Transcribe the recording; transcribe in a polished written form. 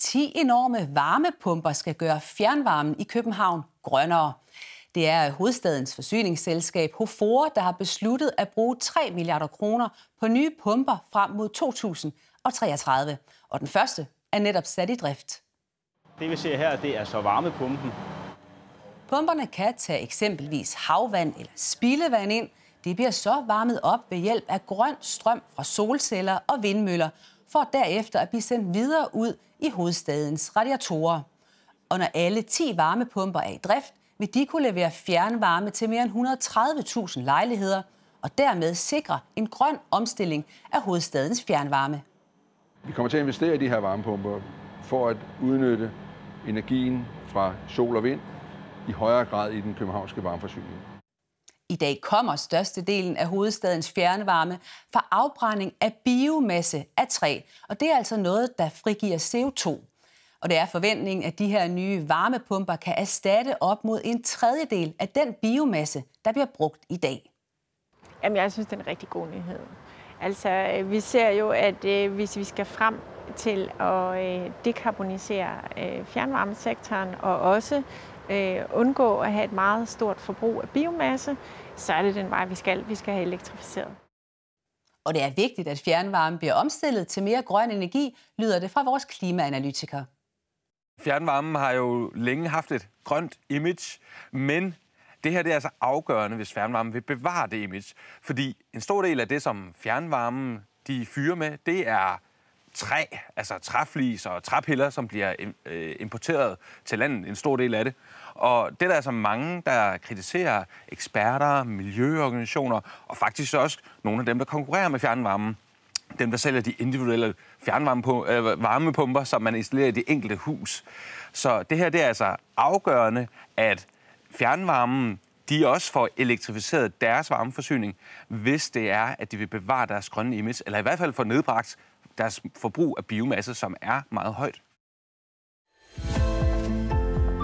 10 enorme varmepumper skal gøre fjernvarmen i København grønnere. Det er hovedstadens forsyningsselskab HOFOR, der har besluttet at bruge 3 milliarder kroner på nye pumper frem mod 2033. Og den første er netop sat i drift. Det vi ser her, det er så varmepumpen. Pumperne kan tage eksempelvis havvand eller spildevand ind. Det bliver så varmet op ved hjælp af grøn strøm fra solceller og vindmøller, for derefter at blive sendt videre ud i hovedstadens radiatorer. Og når alle 10 varmepumper er i drift, vil de kunne levere fjernvarme til mere end 130.000 lejligheder, og dermed sikre en grøn omstilling af hovedstadens fjernvarme. Vi kommer til at investere i de her varmepumper for at udnytte energien fra sol og vind i højere grad i den københavnske varmeforsyning. I dag kommer størstedelen af hovedstadens fjernvarme fra afbrænding af biomasse af træ, og det er altså noget, der frigiver CO2. Og det er forventningen, at de her nye varmepumper kan erstatte op mod 1/3 af den biomasse, der bliver brugt i dag. Jamen, jeg synes, det er en rigtig god nyhed. Altså, vi ser jo, at hvis vi skal frem til at dekarbonisere fjernvarmesektoren og også undgå at have et meget stort forbrug af biomasse, så er det den vej, vi skal. Vi skal have elektrificeret. Og det er vigtigt, at fjernvarmen bliver omstillet til mere grøn energi, lyder det fra vores klimaanalytiker. Fjernvarmen har jo længe haft et grønt image, men det her det er altså afgørende, hvis fjernvarmen vil bevare det image. Fordi en stor del af det, som fjernvarmen de fyrer med, det er træ, altså træflis og træpiller, som bliver importeret til landet, en stor del af det. Og det er der altså mange, der kritiserer, eksperter, miljøorganisationer og faktisk også nogle af dem, der konkurrerer med fjernvarmen. Dem, der sælger de individuelle varmepumper, som man installerer i det enkelte hus. Så det her det er altså afgørende, at fjernvarmen de også får elektrificeret deres varmeforsyning, hvis det er, at de vil bevare deres grønne image, eller i hvert fald få nedbragt deres forbrug af biomasse, som er meget højt.